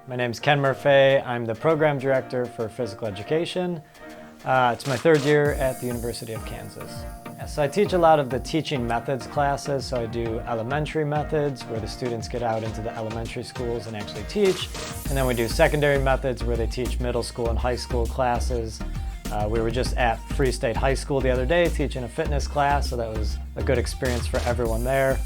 My name is Ken Murfay. I'm the Program Director for Physical Education. It's my third year at the University of Kansas. So I teach a lot of the teaching methods classes. So I do elementary methods where the students get out into the elementary schools and actually teach. And then we do secondary methods where they teach middle school and high school classes. We were just at Free State High School the other day teaching a fitness class, so that was a good experience for everyone there.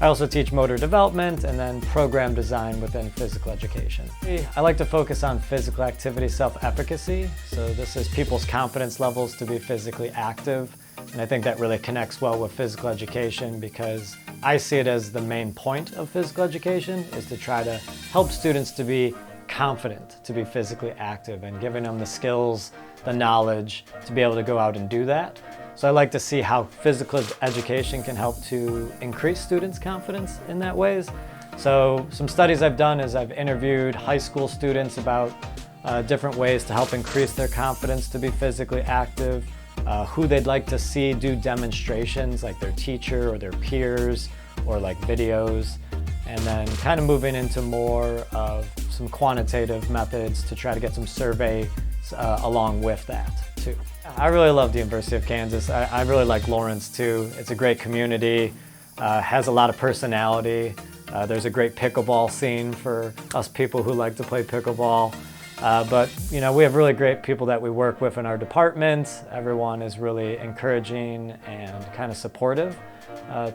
I also teach motor development and then program design within physical education. I like to focus on physical activity self-efficacy. So this is people's confidence levels to be physically active. And I think that really connects well with physical education because I see it as the main point of physical education is to try to help students to be confident, to be physically active and giving them the skills, the knowledge to be able to go out and do that. So I like to see how physical education can help to increase students' confidence in that ways. So some studies I've done is I've interviewed high school students about different ways to help increase their confidence to be physically active, who they'd like to see do demonstrations like their teacher or their peers or like videos, and then kind of moving into more of some quantitative methods to try to get some survey along with that too. I really love the University of Kansas. I really like Lawrence too. It's a great community, has a lot of personality. There's a great pickleball scene for us people who like to play pickleball. But you know, we have really great people that we work with in our department. Everyone is really encouraging and kind of supportive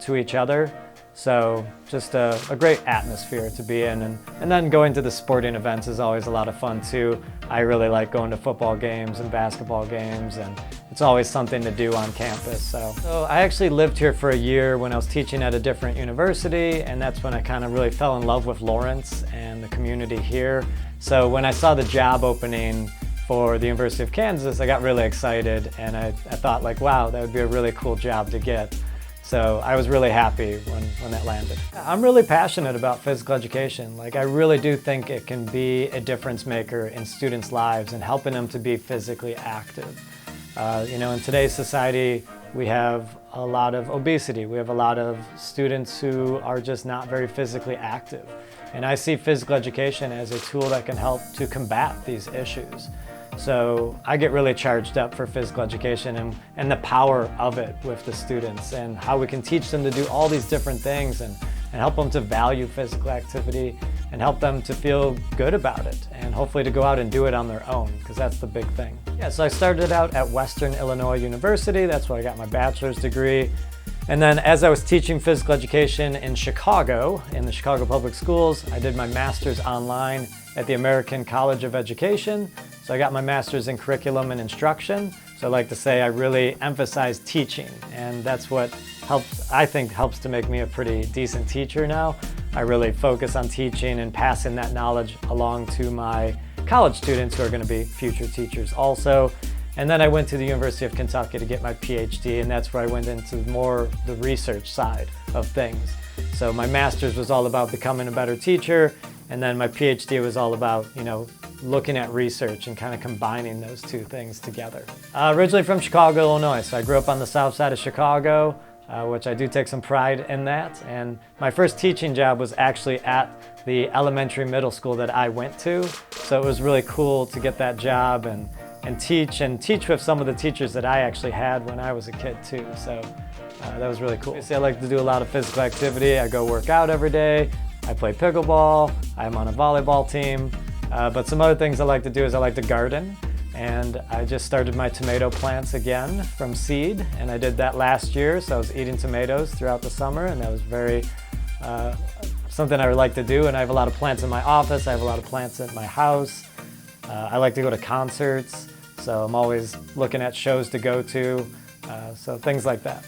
to each other. So just a great atmosphere to be in. And then going to the sporting events is always a lot of fun too. I really like going to football games and basketball games, and it's always something to do on campus. So I actually lived here for a year when I was teaching at a different university, and that's when I kind of really fell in love with Lawrence and the community here. So when I saw the job opening for the University of Kansas, I got really excited, and I thought like, wow, that would be a really cool job to get. So I was really happy when that landed. I'm really passionate about physical education. Like I really do think it can be a difference maker in students' lives and helping them to be physically active. You know, in today's society, we have a lot of obesity. We have a lot of students who are just not very physically active. And I see physical education as a tool that can help to combat these issues. So I get really charged up for physical education and the power of it with the students and how we can teach them to do all these different things and help them to value physical activity and help them to feel good about it and hopefully to go out and do it on their own, because that's the big thing. Yeah, so I started out at Western Illinois University. That's where I got my bachelor's degree. And then as I was teaching physical education in Chicago, in the Chicago Public Schools, I did my master's online at the American College of Education. So I got my master's in curriculum and instruction. So I like to say I really emphasize teaching, and that's what I think helps to make me a pretty decent teacher now. I really focus on teaching and passing that knowledge along to my college students who are going to be future teachers also. And then I went to the University of Kentucky to get my PhD, and that's where I went into more the research side of things. So my master's was all about becoming a better teacher, and then my PhD was all about, you know, looking at research and kind of combining those two things together. Originally from Chicago, Illinois, so I grew up on the south side of Chicago, which I do take some pride in that. And my first teaching job was actually at the elementary middle school that I went to. So it was really cool to get that job and teach with some of the teachers that I actually had when I was a kid too. So that was really cool. I like to do a lot of physical activity. I go work out every day. I play pickleball. I'm on a volleyball team. But some other things I like to do is I like to garden. And I just started my tomato plants again from seed. And I did that last year. So I was eating tomatoes throughout the summer. And that was very something I would like to do. And I have a lot of plants in my office. I have a lot of plants at my house. I like to go to concerts. So I'm always looking at shows to go to. So things like that.